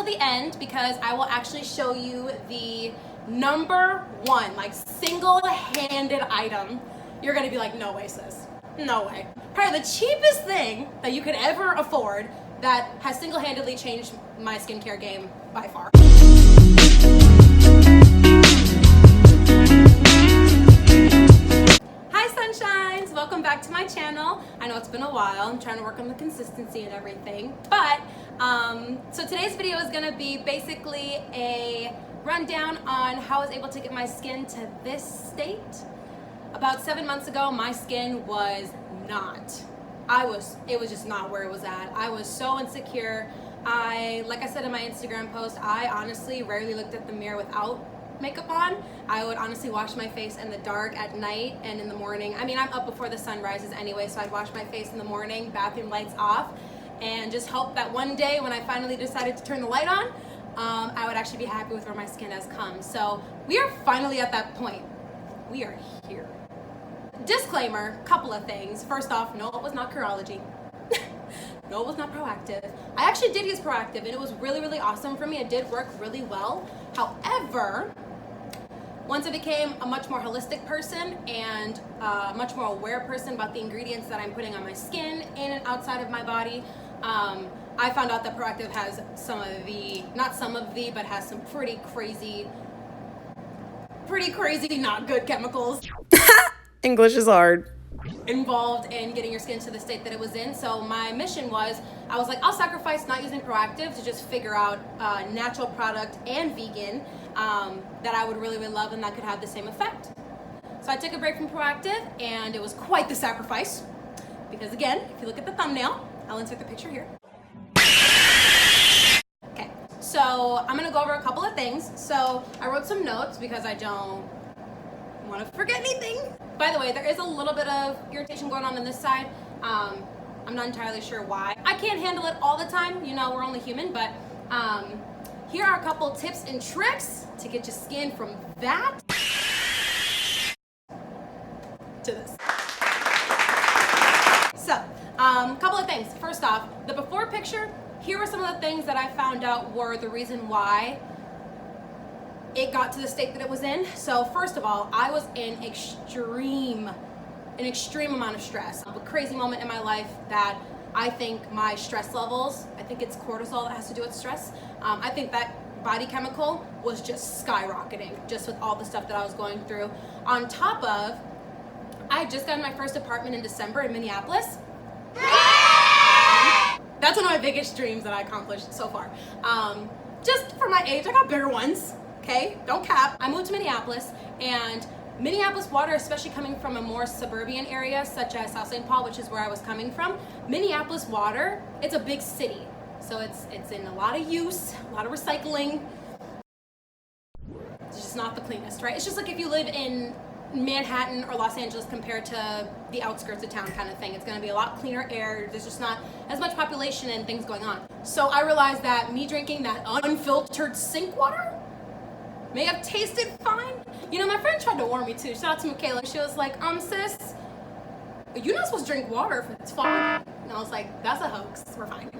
the end because I will actually show you the #1, like single-handed item. You're gonna be like, no way, sis. No way. Probably the cheapest thing that you could ever afford that has single-handedly changed my skincare game by far. Hi sunshines, welcome back to my channel. I know it's been a while. I'm trying to work on the consistency and everything. But, so today's video is gonna be basically a rundown on how I was able to get my skin to this state. About 7 months ago, my skin was not. It was just not where it was at. I was so insecure. Like I said in my Instagram post, I honestly rarely looked at the mirror without makeup on. I would honestly wash my face in the dark at night and in the morning. I mean, I'm up before the sun rises anyway, so I'd wash my face in the morning, bathroom lights off, and just hope that one day when I finally decided to turn the light on, I would actually be happy with where my skin has come. So we are finally at that point. We are here. Disclaimer, couple of things. First off, no, it was not Curology. No, it was not Proactive. I actually did use Proactive and it was really, really awesome for me. It did work really well. However, once I became a much more holistic person and a much more aware person about the ingredients that I'm putting on my skin, in and outside of my body, I found out that Proactive has but has some pretty crazy not good chemicals. English is hard. Involved in getting your skin to the state that it was in. So my mission was, I was like, I'll sacrifice not using Proactive to just figure out a natural product and vegan that I would really, really love and that could have the same effect. So I took a break from Proactive and it was quite the sacrifice because again, if you look at the thumbnail, I'll insert the picture here. Okay, so I'm gonna go over a couple of things. So I wrote some notes because I don't want to forget anything. By the way, there is a little bit of irritation going on this side. I'm not entirely sure why. I can't handle it all the time. You know, we're only human, but here are a couple tips and tricks to get your skin from that to this. So, couple of things. First off, the before picture, here are some of the things that I found out were the reason why it got to the state that it was in. So first of all, I was in an extreme amount of stress. A crazy moment in my life that I think my stress levels, I think it's cortisol that has to do with stress. I think that body chemical was just skyrocketing just with all the stuff that I was going through. On top of, I had just gotten my first apartment in December in Minneapolis. That's one of my biggest dreams that I accomplished so far. Just for my age, I got bigger ones. Okay, don't cap. I moved to Minneapolis, and Minneapolis water, especially coming from a more suburban area such as South St. Paul, which is where I was coming from, Minneapolis water, it's a big city. So it's in a lot of use, a lot of recycling. It's just not the cleanest, right? It's just like if you live in Manhattan or Los Angeles compared to the outskirts of town kind of thing. It's gonna be a lot cleaner air. There's just not as much population and things going on. So I realized that me drinking that unfiltered sink water may have tasted fine. You know, my friend tried to warn me too. Shout out to Michaela. She was like, sis, you're not supposed to drink water if it's foggy. And I was like, that's a hoax. We're fine.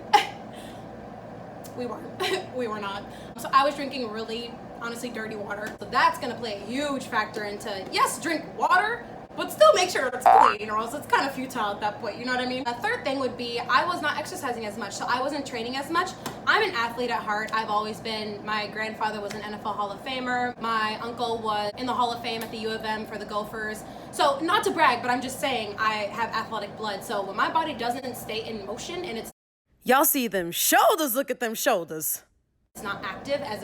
We weren't. We were not. So I was drinking really, honestly, dirty water. So that's gonna play a huge factor into, yes, drink water, but still make sure it's clean, or else it's kind of futile at that point, you know what I mean? The third thing would be, I was not exercising as much, so I wasn't training as much. I'm an athlete at heart. I've always been. My grandfather was an NFL Hall of Famer. My uncle was in the Hall of Fame at the U of M for the Gophers. So not to brag, but I'm just saying I have athletic blood. So when my body doesn't stay in motion and it's Y'all see them shoulders, look at them shoulders. It's not active as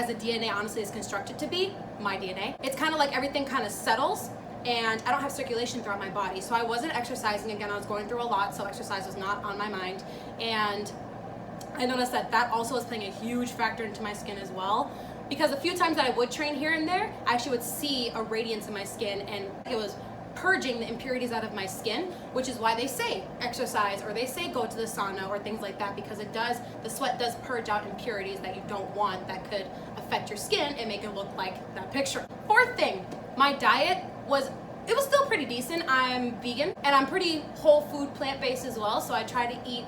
the DNA honestly is constructed to be, my DNA. It's kind of like everything kind of settles and I don't have circulation throughout my body. So I wasn't exercising. Again, I was going through a lot, so exercise was not on my mind. And I noticed that also was playing a huge factor into my skin as well. Because a few times that I would train here and there, I actually would see a radiance in my skin and it was purging the impurities out of my skin, which is why they say exercise or they say go to the sauna or things like that, because the sweat does purge out impurities that you don't want that could affect your skin and make it look like that picture. Fourth thing, my diet was still pretty decent. I'm vegan and I'm pretty whole food plant-based as well, so I try to eat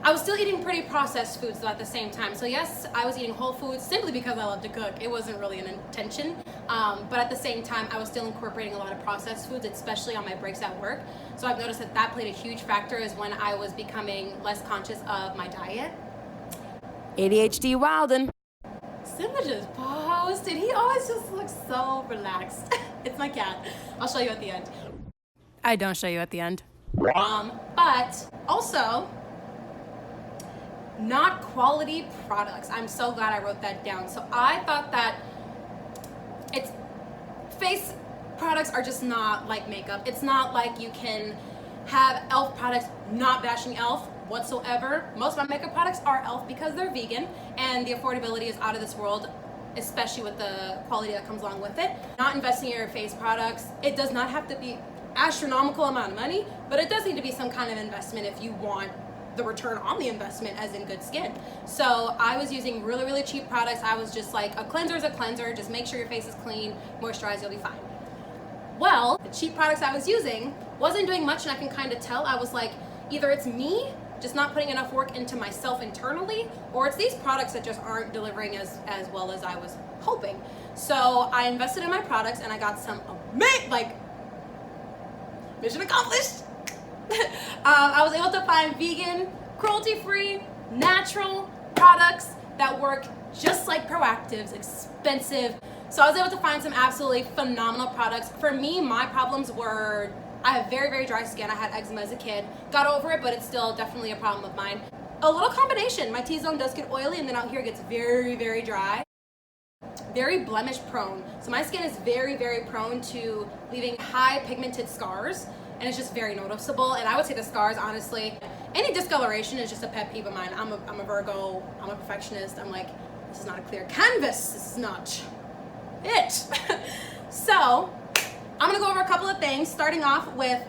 I was still eating pretty processed foods though at the same time. So yes, I was eating whole foods simply because I love to cook. It wasn't really an intention. But at the same time, I was still incorporating a lot of processed foods, especially on my breaks at work. So I've noticed that that played a huge factor is when I was becoming less conscious of my diet. ADHD wildin'. Simba just posted. He always just looks so relaxed. It's my cat. I'll show you at the end. I don't show you at the end. But also, not quality products. I'm so glad I wrote that down. So I thought that face products are just not like makeup. It's not like you can have e.l.f. products, not bashing e.l.f. whatsoever. Most of my makeup products are e.l.f. because they're vegan and the affordability is out of this world, especially with the quality that comes along with it. Not investing in your face products. It does not have to be astronomical amount of money, but it does need to be some kind of investment if you want the return on the investment, as in good skin. So I was using really, really cheap products. I was just like, a cleanser is a cleanser. Just make sure your face is clean, moisturize, you'll be fine. Well, the cheap products I was using wasn't doing much, and I can kind of tell. I was like, either it's me just not putting enough work into myself internally, or it's these products that just aren't delivering as well as I was hoping. So I invested in my products and I got some amazing, mission accomplished. I was able to find vegan, cruelty-free, natural products that work just like Proactive's, expensive. So I was able to find some absolutely phenomenal products. For me, my problems were, I have very, very dry skin. I had eczema as a kid. Got over it, but it's still definitely a problem of mine. A little combination. My T-zone does get oily, and then out here it gets very, very dry. Very blemish prone. So my skin is very, very prone to leaving high pigmented scars, and it's just very noticeable. And I would say the scars, honestly, any discoloration is just a pet peeve of mine. I'm a Virgo, I'm a perfectionist. I'm like, this is not a clear canvas. This is not it. So I'm gonna go over a couple of things, starting off with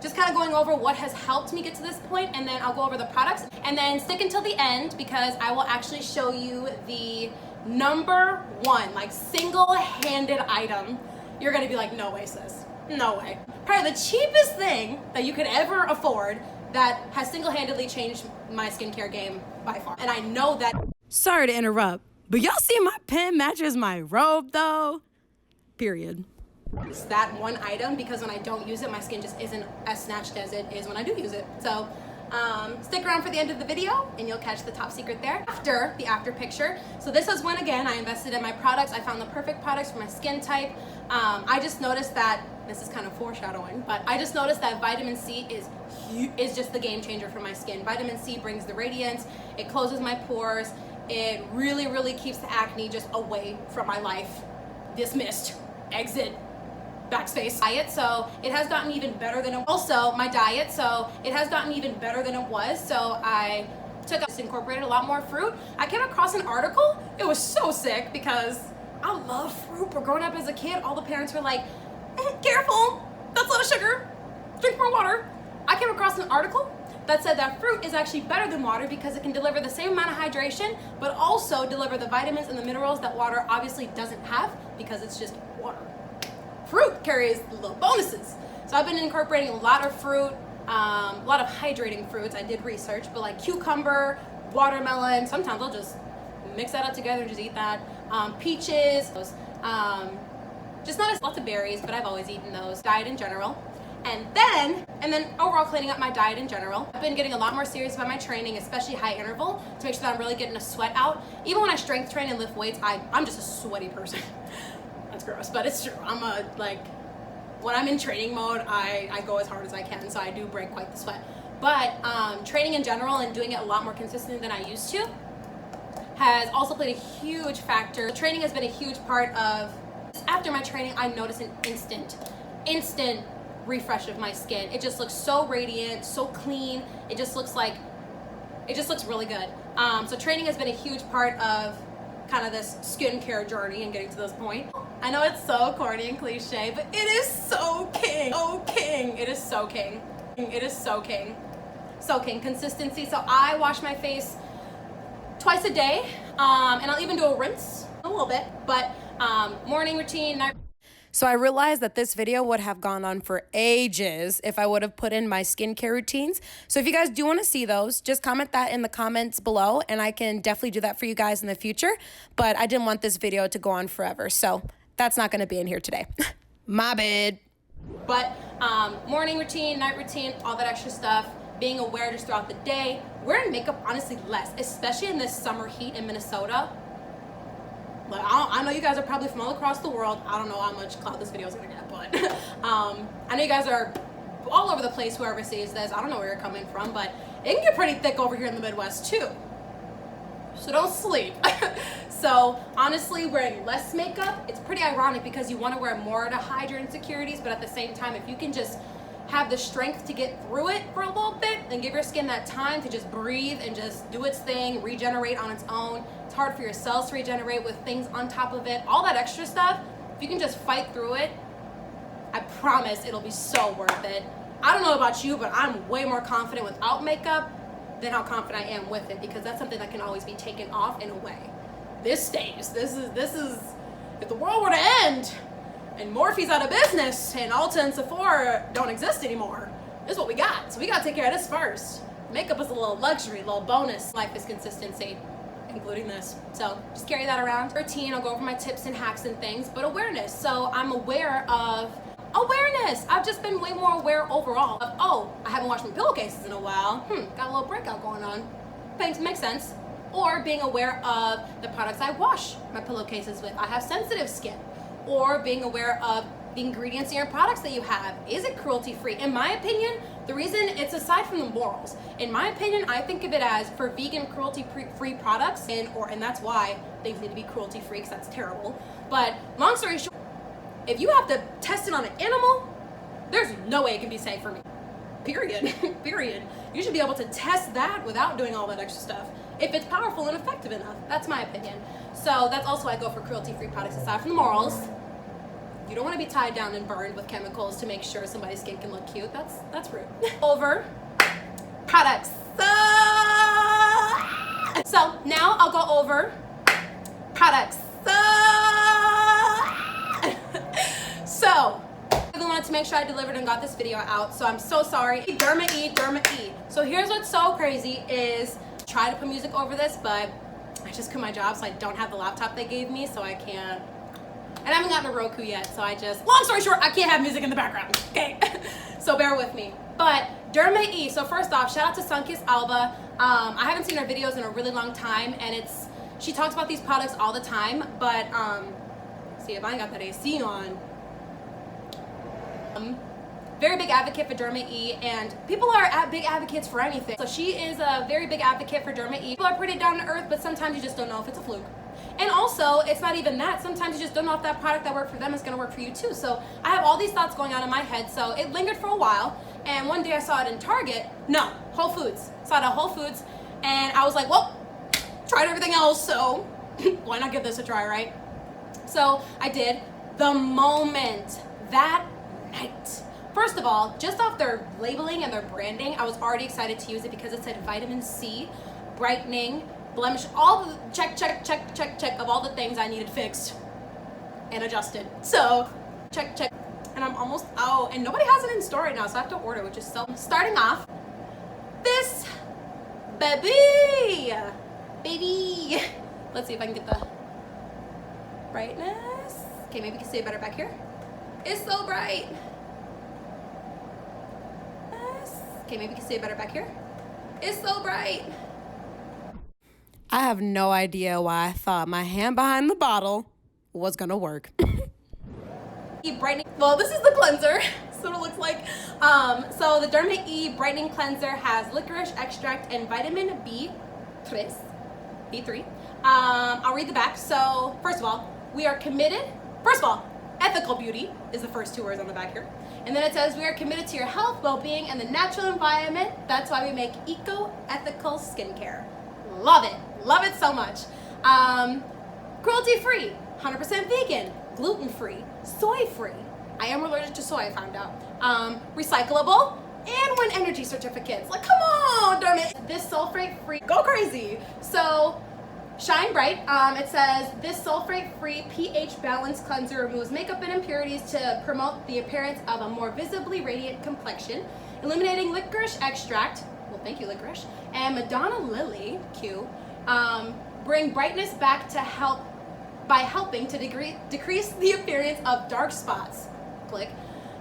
just kind of going over what has helped me get to this point, and then I'll go over the products, and then stick until the end because I will actually show you the number one, like single-handed item. You're gonna be like, no way, sis, no way. Probably the cheapest thing that you could ever afford that has single-handedly changed my skincare game by far. And I know that. Sorry to interrupt, but y'all see my pen matches my robe though? Period. It's that one item, because when I don't use it, my skin just isn't as snatched as it is when I do use it. So stick around for the end of the video and you'll catch the top secret there. After the after picture. So this is when, again, I invested in my products. I found the perfect products for my skin type. I just noticed that, this is kind of foreshadowing, but I just noticed that vitamin C is just the game changer for my skin. Vitamin C brings the radiance, it closes my pores, it really, really keeps the acne just away from my life. Dismissed, exit, backspace. Diet, so it has gotten even better than it was. Also, my diet, so it has gotten even better than it was. So I incorporated a lot more fruit. I came across an article. It was so sick because I love fruit, but growing up as a kid, all the parents were like, careful, that's a lot of sugar, drink more water. I came across an article that said that fruit is actually better than water because it can deliver the same amount of hydration, but also deliver the vitamins and the minerals that water obviously doesn't have because it's just water. Fruit carries little bonuses. So I've been incorporating a lot of fruit, a lot of hydrating fruits. I did research, but like cucumber, watermelon, sometimes I'll just mix that up together and just eat that. Peaches, just not as lots of berries, but I've always eaten those. Diet in general. And then overall cleaning up my diet in general. I've been getting a lot more serious about my training, especially high interval, to make sure that I'm really getting a sweat out. Even when I strength train and lift weights, I'm just a sweaty person. That's gross, but it's true. When I'm in training mode, I go as hard as I can, so I do break quite the sweat. But training in general and doing it a lot more consistently than I used to has also played a huge factor. Training has been a huge part of, after my training, I noticed an instant refresh of my skin. It just looks so radiant, so clean. It just looks really good. So training has been a huge part of kind of this skincare journey and getting to this point. I know it's so corny and cliche, but it is so king. Oh, king. It is so king. It is so king. So king. Consistency. So I wash my face twice a day, and I'll even do a rinse a little bit, but morning routine, night. So I realized that this video would have gone on for ages if I would have put in my skincare routines. So if you guys do want to see those, just comment that in the comments below and I can definitely do that for you guys in the future. But I didn't want this video to go on forever, so that's not going to be in here today. My bad. But morning routine, night routine, all that extra stuff, being aware just throughout the day, wearing makeup honestly less, especially in this summer heat in Minnesota. Like, I know you guys are probably from all across the world. I don't know how much clout this video is gonna get, but I know you guys are all over the place, whoever sees this. I don't know where you're coming from, but it can get pretty thick over here in the Midwest too. So don't sleep. So honestly, wearing less makeup, it's pretty ironic because you want to wear more to hide your insecurities, but at the same time, if you can just have the strength to get through it for a little bit and give your skin that time to just breathe and just do its thing, regenerate on its own. It's hard for your cells to regenerate with things on top of it, all that extra stuff. If you can just fight through it, I promise it'll be so worth it. I don't know about you, but I'm way more confident without makeup than how confident I am with it, because that's something that can always be taken off in a way. This stays. This is if the world were to end and Morphe's out of business and Ulta and Sephora don't exist anymore, this is what we got. So we gotta take care of this first. Makeup is a little luxury, a little bonus. Life is consistency, including this. So just carry that around. Routine, I'll go over my tips and hacks and things, but awareness. So I'm aware of awareness. I've just been way more aware overall of, oh, I haven't washed my pillowcases in a while. Got a little breakout going on. Makes sense. Or being aware of the products I wash my pillowcases with. I have sensitive skin. Or being aware of the ingredients in your products that you have. Is it cruelty-free? In my opinion, the reason it's aside from the morals, in my opinion, I think of it as for vegan cruelty-free products, and that's why things need to be cruelty-free, because that's terrible. But long story short, if you have to test it on an animal, there's no way it can be safe for me. Period. Period. You should be able to test that without doing all that extra stuff, if it's powerful and effective enough. That's my opinion. So that's also why I go for cruelty-free products aside from the morals. You don't want to be tied down and burned with chemicals to make sure somebody's skin can look cute. That's rude. Over products. So now I'll go over products. So I really wanted to make sure I delivered and got this video out, so I'm so sorry. Derma-e. So here's what's so crazy is, try to put music over this, but I just quit my job, so I don't have the laptop they gave me, so I can't. And I haven't gotten a Roku yet, so long story short, I can't have music in the background, okay? So bear with me. But Derma-e, so first off, shout out to Sunkist Alba. I haven't seen her videos in a really long time, and she talks about these products all the time, but see if I ain't got that AC on. Very big advocate for Derma-e, and people are big advocates for anything. So she is a very big advocate for Derma-e. People are pretty down to earth, but sometimes you just don't know if it's a fluke. And also, it's not even that. Sometimes you just don't know if that product that worked for them is going to work for you too. So I have all these thoughts going on in my head. So it lingered for a while, and one day I saw it in Whole Foods. Saw it at Whole Foods, and I was like, well, tried everything else, so why not give this a try, right? So I did. The moment that night. First of all, just off their labeling and their branding, I was already excited to use it because it said vitamin C, brightening, blemish, all the check of all the things I needed fixed and adjusted. So check, and I'm almost out, and nobody has it in store right now, so I have to order, which is so. Starting off, this baby. Let's see if I can get the brightness. Okay, maybe you can see it better back here. It's so bright. Okay, maybe you can see it better back here. It's so bright. I have no idea why I thought my hand behind the bottle was gonna work. Brightening. Well, this is the cleanser. This is what it looks like. So the Derma-e brightening cleanser has licorice extract and vitamin B3. I'll read the back. So first of all, we are committed. First of all, ethical beauty is the first two words on the back here. And then it says, we are committed to your health, well-being, and the natural environment. That's why we make eco-ethical skincare. Love it. Love it so much. Cruelty-free, 100% vegan, gluten-free, soy-free. I am allergic to soy, I found out. Recyclable, and win energy certificates. Like, come on, darn it. This sulfate-free, go crazy. So Shine Bright. It says, this sulfate-free pH balanced cleanser removes makeup and impurities to promote the appearance of a more visibly radiant complexion, eliminating licorice extract, well thank you licorice, and Madonna Lily, cute, bring brightness back to help by helping to decrease the appearance of dark spots. Click.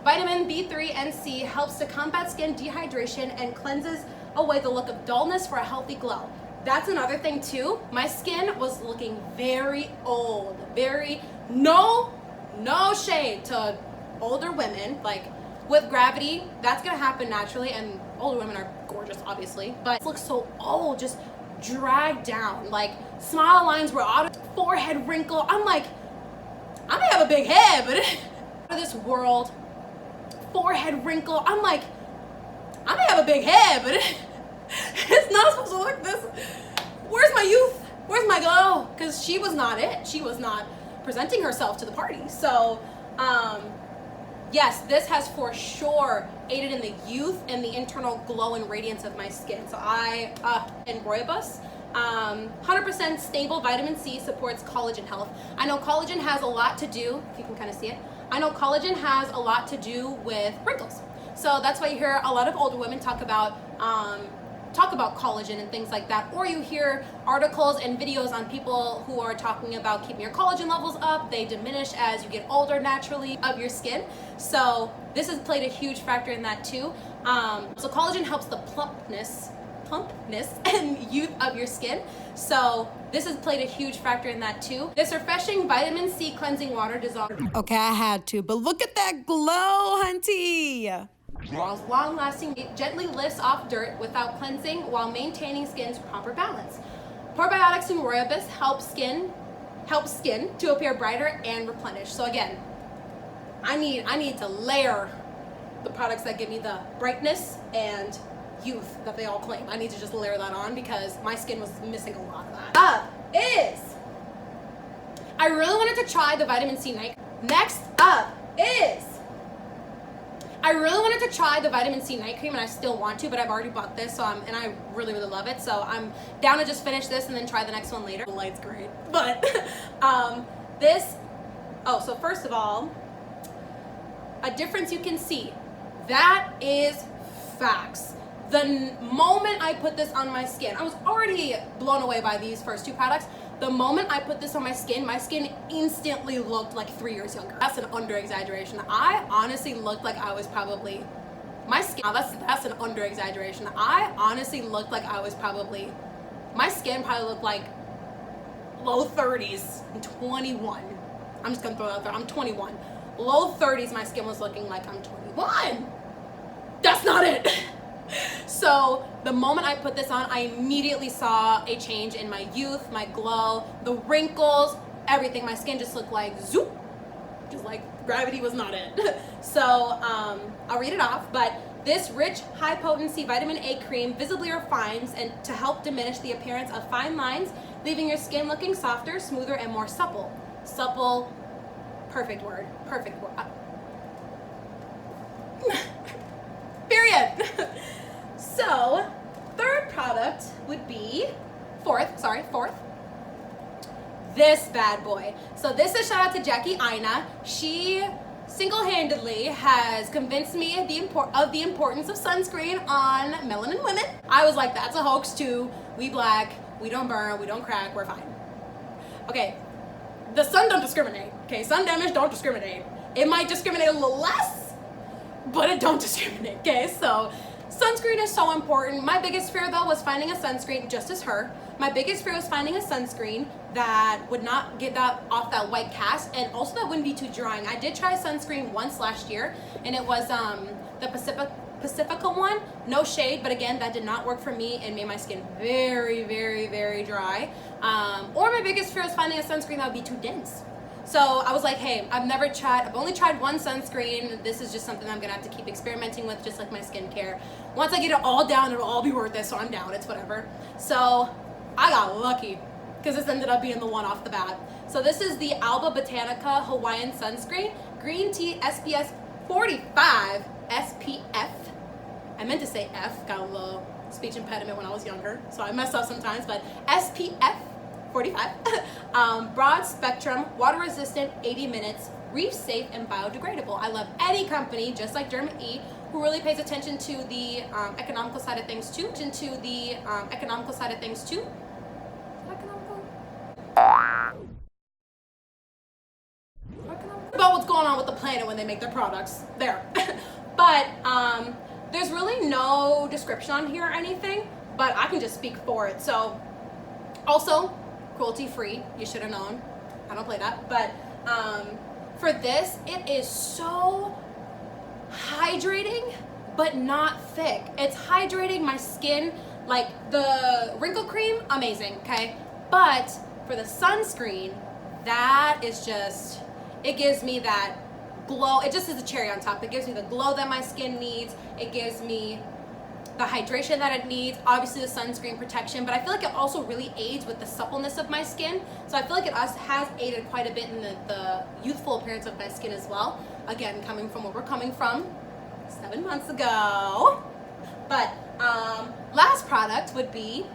Vitamin B3 and C helps to combat skin dehydration and cleanses away the look of dullness for a healthy glow. That's another thing too. My skin was looking very old, no shade to older women, like with gravity, that's gonna happen naturally, and older women are gorgeous obviously, but it looks so old, just dragged down, like smile lines were out of forehead wrinkle. I'm like, I may have a big head, but out of this world, forehead wrinkle. I'm like, I may have a big head, but it's not supposed to look this. Where's my youth? Where's my glow? Because she was not it. She was not presenting herself to the party. So, yes, this has for sure aided in the youth and the internal glow and radiance of my skin. So and Roybus, 100% stable vitamin C supports collagen health. I know collagen has a lot to do, if you can kind of see it, I know collagen has a lot to do with wrinkles. So that's why you hear a lot of older women talk about collagen and things like that, or you hear articles and videos on people who are talking about keeping your collagen levels up. They diminish as you get older naturally of your skin. So this has played a huge factor in that too. So collagen helps the plumpness and youth of your skin. So this has played a huge factor in that too. This refreshing vitamin C cleansing water dissolves. Okay, I had to, but look at that glow, hunty. While long lasting, it gently lifts off dirt without cleansing while maintaining skin's proper balance. Probiotics and Roybus help skin to appear brighter and replenish. So again, I need to layer the products that give me the brightness and youth that they all claim. I need to just layer that on because my skin was missing a lot of that. I really wanted to try the vitamin C night. Next up is I really wanted to try the vitamin C night cream, and I still want to, but I've already bought this, so and I really love it. So I'm down to just finish this and then try the next one later. The light's great, but so first of all, a difference you can see. That is facts. The moment I put this on my skin, I was already blown away by these first two products. The moment I put this on my skin instantly looked like 3 years younger. That's an under-exaggeration. I honestly looked like I was probably, that's an under-exaggeration. I honestly looked like I was probably, my skin probably looked like low 30s. I'm 21. I'm just gonna throw that out there. I'm 21. Low 30s, my skin was looking like I'm 21. That's not it. So the moment I put this on, I immediately saw a change in my youth, my glow, the wrinkles, everything. My skin just looked like zoop, just like gravity was not it. So I'll read it off, but this rich, high potency vitamin A cream visibly refines and to help diminish the appearance of fine lines, leaving your skin looking softer, smoother, and more supple. Supple, perfect word. Period. So, third product would be, fourth, this bad boy. So this is shout out to Jackie Aina. She single-handedly has convinced me of the importance of sunscreen on melanin women. I was like, that's a hoax too. We black, we don't burn, we don't crack, we're fine. Okay, the sun don't discriminate. Okay, sun damage don't discriminate. It might discriminate a little less, but it don't discriminate, okay? So sunscreen is so important. My biggest fear though was finding a sunscreen, just as her. My biggest fear was finding a sunscreen that would not get that off that white cast, and also that wouldn't be too drying. I did try sunscreen once last year, and it was the Pacifica one, no shade, but again, that did not work for me and made my skin very, very, very dry. Or my biggest fear was finding a sunscreen that would be too dense. So I was like, hey, I've only tried one sunscreen. This is just something I'm gonna have to keep experimenting with, just like my skincare. Once I get it all down, it'll all be worth it, so I'm down, it's whatever. So I got lucky, because this ended up being the one off the bat. So this is the Alba Botanica Hawaiian Sunscreen, Green Tea SPF 45 SPF. I meant to say F, got a little speech impediment when I was younger, so I mess up sometimes, but SPF 45. Broad spectrum, water resistant, 80 minutes, reef safe, and biodegradable. I love any company, just like Derma-e, who really pays attention to the economical side of things too. Economical side of things too. About what's going on with the planet when they make their products there. But there's really no description on here or anything, but I can just speak for it. So also cruelty free, you should have known. I don't play that, but for this, it is so hydrating but not thick. It's hydrating my skin. Like the wrinkle cream, amazing, okay? But for the sunscreen, that is just, it gives me that glow. It just is a cherry on top. It gives me the glow that my skin needs. It gives me the hydration that it needs, obviously the sunscreen protection, but I feel like it also really aids with the suppleness of my skin. So I feel like it has aided quite a bit in the youthful appearance of my skin as well. Again, coming from where we're coming from 7 months ago. But last product would be,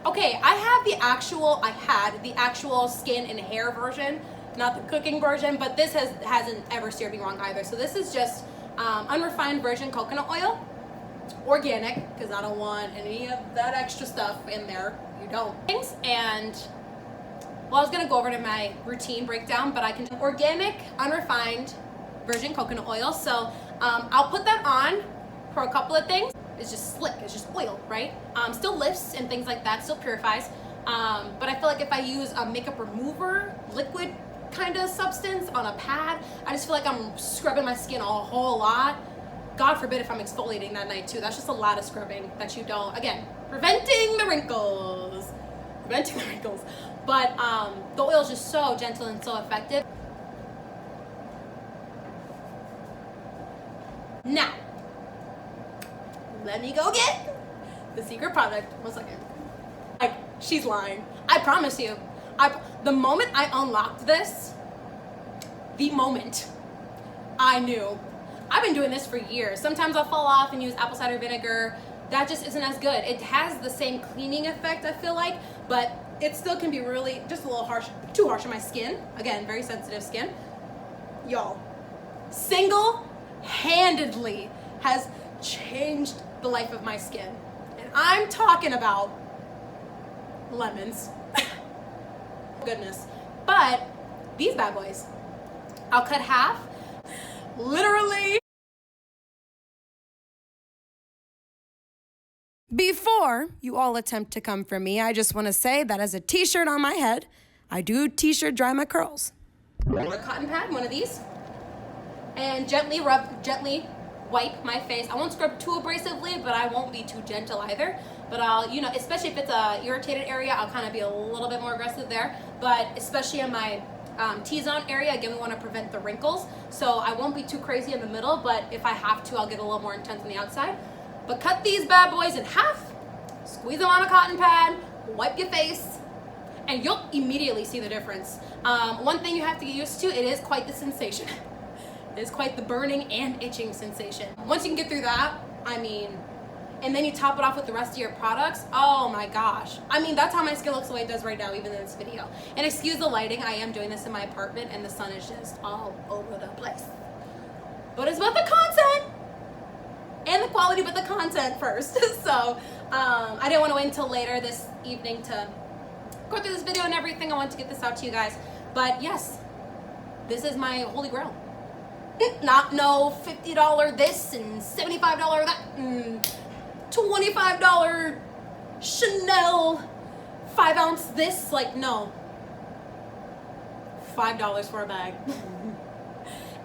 okay, I had the actual skin and hair version, not the cooking version, but this hasn't ever steered me wrong either. So this is just unrefined virgin coconut oil. Organic, because I don't want any of that extra stuff in there. You don't. And well, I was gonna go over to my routine breakdown, but I can organic, unrefined virgin coconut oil. So I'll put that on for a couple of things. It's just slick, it's just oil, right? Still lifts and things like that, still purifies. But I feel like if I use a makeup remover, liquid kind of substance on a pad, I just feel like I'm scrubbing my skin a whole lot. God forbid if I'm exfoliating that night too. That's just a lot of scrubbing that you don't, again, preventing the wrinkles. But the oil is just so gentle and so effective. Now, let me go get the secret product. 1 second. Like, she's lying. I promise you. The moment I unlocked this, the moment I knew. I've been doing this for years. Sometimes I'll fall off and use apple cider vinegar. That just isn't as good. It has the same cleaning effect, I feel like, but it still can be really just a little harsh, too harsh on my skin. Again, very sensitive skin. Y'all, single-handedly has changed the life of my skin. And I'm talking about lemons. Goodness. But these bad boys, I'll cut half. Literally. Before you all attempt to come for me, I just want to say that as a t-shirt on my head, I do t-shirt dry my curls. A cotton pad, one of these, and gently wipe my face. I won't scrub too abrasively, but I won't be too gentle either. But I'll, you know, especially if it's a irritated area, I'll kind of be a little bit more aggressive there. But especially in my T-zone area, again, we want to prevent the wrinkles. So I won't be too crazy in the middle, but if I have to, I'll get a little more intense on the outside. But cut these bad boys in half, squeeze them on a cotton pad, wipe your face, and you'll immediately see the difference. One thing you have to get used to, it is quite the sensation. It is quite the burning and itching sensation. Once you can get through that, I mean, and then you top it off with the rest of your products, oh my gosh. I mean, that's how my skin looks the way it does right now, even in this video. And excuse the lighting, I am doing this in my apartment and the sun is just all over the place. But it's about the content and the quality, but the content first. So I didn't want to wait until later this evening to go through this video and everything. I wanted to get this out to you guys. But yes, this is my holy grail. Not no $50 this and $75 that and $25 Chanel 5-ounce this. Like, no. $5 for a bag.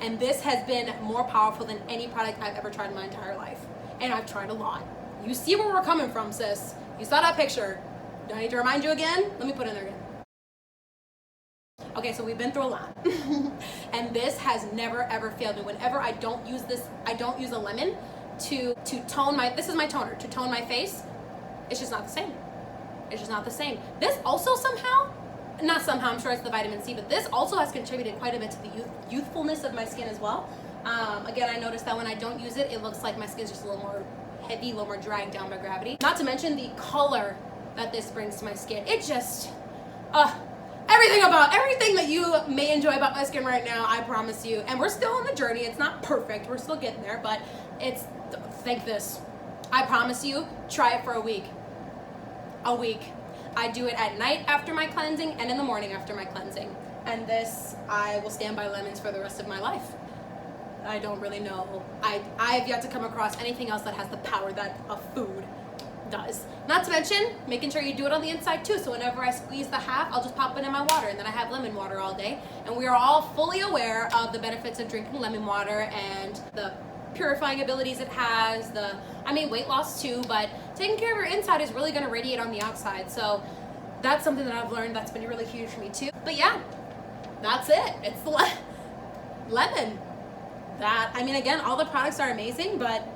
And this has been more powerful than any product I've ever tried in my entire life. And I've tried a lot. You see where we're coming from, sis. You saw that picture. Do I need to remind you again? Let me put it in there again. Okay, so we've been through a lot. And this has never ever failed me. Whenever I don't use this, I don't use a lemon to tone my, this is my toner, to tone my face. It's just not the same. It's just not the same. This also somehow, not somehow, I'm sure it's the vitamin C, but this also has contributed quite a bit to the youthfulness of my skin as well. Again, I noticed that when I don't use it, it looks like my skin's just a little more heavy, a little more dragged down by gravity. Not to mention the color that this brings to my skin. It just, Everything that you may enjoy about my skin right now, I promise you. And we're still on the journey. It's not perfect. We're still getting there, but think this. I promise you, try it for a week. A week. I do it at night after my cleansing and in the morning after my cleansing. And this, I will stand by lemons for the rest of my life. I don't really know. I've yet to come across anything else that has the power that a food does. Not to mention, making sure you do it on the inside too. So whenever I squeeze the half, I'll just pop it in my water, and then I have lemon water all day. And we are all fully aware of the benefits of drinking lemon water and the purifying abilities it has, weight loss too, but taking care of your inside is really gonna radiate on the outside. So that's something that I've learned that's been really huge for me too. But yeah, that's it. It's lemon. Again, all the products are amazing, but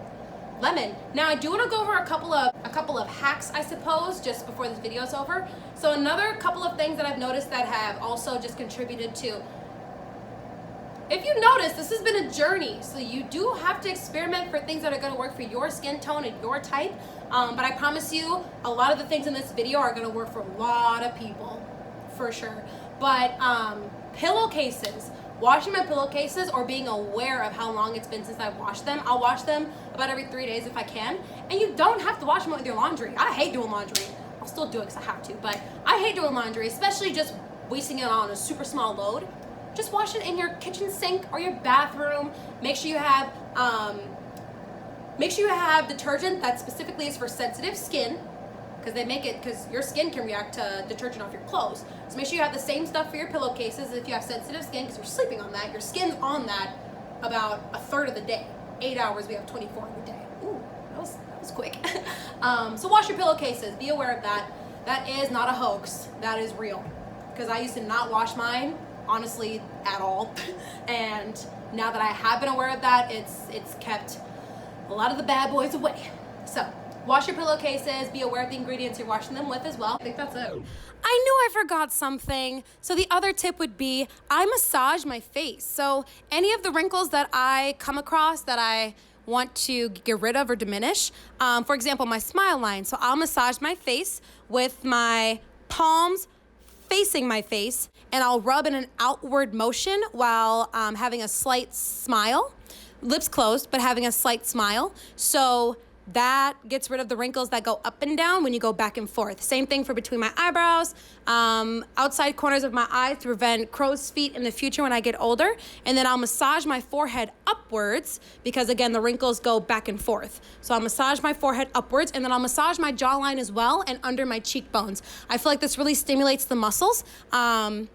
lemon. Now I do want to go over a couple of hacks, I suppose, just before this video is over. So another couple of things that I've noticed that have also just contributed to, if you notice, this has been a journey, so you do have to experiment for things that are going to work for your skin tone and your type, but I promise you a lot of the things in this video are going to work for a lot of people, for sure. But pillowcases, washing my pillowcases or being aware of how long it's been since I've washed them. I'll wash them about every 3 days if I can, and you don't have to wash them with your laundry. I hate doing laundry. I'll still do it because I have to, but I hate doing laundry, especially just wasting it on a super small load. Just wash it in your kitchen sink or your bathroom. Make sure you have detergent that specifically is for sensitive skin, because your skin can react to detergent off your clothes. So make sure you have the same stuff for your pillowcases if you have sensitive skin, because you're sleeping on that. Your skin's on that about a third of the day. 8 hours, we have 24 in the day. Ooh, that was quick. So wash your pillowcases. Be aware of that. That is not a hoax. That is real. Because I used to not wash mine, honestly, at all. And now that I have been aware of that, it's kept a lot of the bad boys away. So wash your pillowcases, be aware of the ingredients you're washing them with as well. I think that's it. I knew I forgot something. So the other tip would be I massage my face. So any of the wrinkles that I come across that I want to get rid of or diminish, for example, my smile line. So I'll massage my face with my palms facing my face, and I'll rub in an outward motion while having a slight smile, lips closed, but having a slight smile. So that gets rid of the wrinkles that go up and down when you go back and forth. Same thing for between my eyebrows, outside corners of my eyes to prevent crow's feet in the future when I get older. And then I'll massage my forehead upwards because, again, the wrinkles go back and forth. So I'll massage my forehead upwards, and then I'll massage my jawline as well and under my cheekbones. I feel like this really stimulates the muscles. And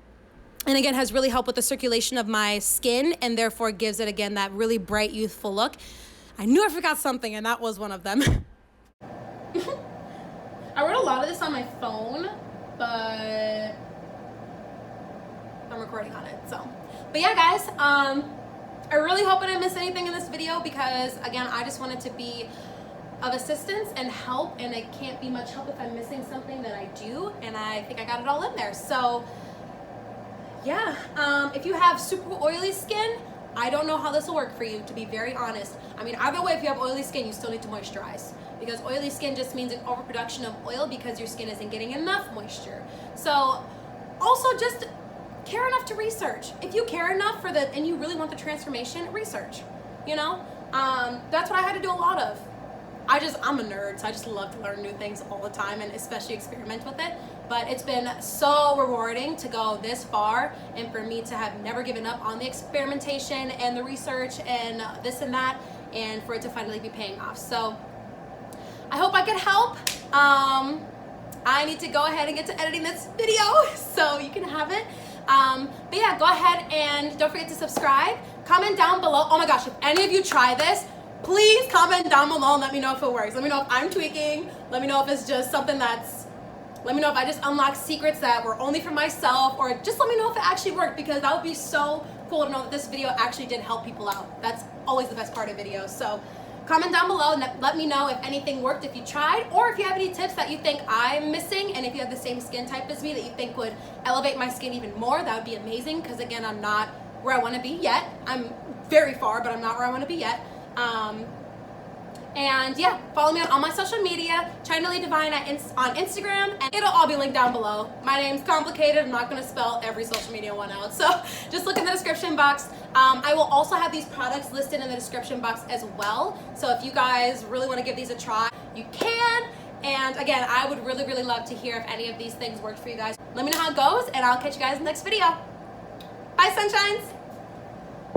again, has really helped with the circulation of my skin, and therefore gives it, again, that really bright, youthful look. I knew I forgot something, and that was one of them. I wrote a lot of this on my phone, but I'm recording on it, so. But yeah, guys, I really hope I didn't miss anything in this video because, again, I just wanted to be of assistance and help, and it can't be much help if I'm missing something that I do, and I think I got it all in there. So yeah, if you have super oily skin, I don't know how this will work for you, to be very honest. Either way, if you have oily skin, you still need to moisturize, because oily skin just means an overproduction of oil because your skin isn't getting enough moisture. So also just care enough to research. If you care enough and you really want the transformation, research, that's what I had to do a lot of. I'm a nerd, so I just love to learn new things all the time, and especially experiment with it. But it's been so rewarding to go this far, and for me to have never given up on the experimentation and the research and this and that, and for it to finally be paying off. So I hope I could help. I need to go ahead and get to editing this video so you can have it. But yeah, go ahead and don't forget to subscribe. Comment down below. Oh my gosh, if any of you try this, please comment down below and let me know if it works. Let me know if I'm tweaking. Let me know if it's just something let me know if I just unlocked secrets that were only for myself, or just let me know if it actually worked, because that would be so cool to know that this video actually did help people out. That's always the best part of videos. So comment down below and let me know if anything worked, if you tried, or if you have any tips that you think I'm missing, and if you have the same skin type as me that you think would elevate my skin even more, that would be amazing, because again, I'm not where I want to be yet. I'm very far, but I'm not where I want to be yet. And yeah, follow me on all my social media, China Divine on Instagram, and it'll all be linked down below. My name's complicated. I'm not gonna spell every social media one out, so just look in the description box. I will also have these products listed in the description box as well. So if you guys really want to give these a try, you can. And again, I would really, really love to hear if any of these things worked for you guys. Let me know how it goes, and I'll catch you guys in the next video. Bye, sunshines.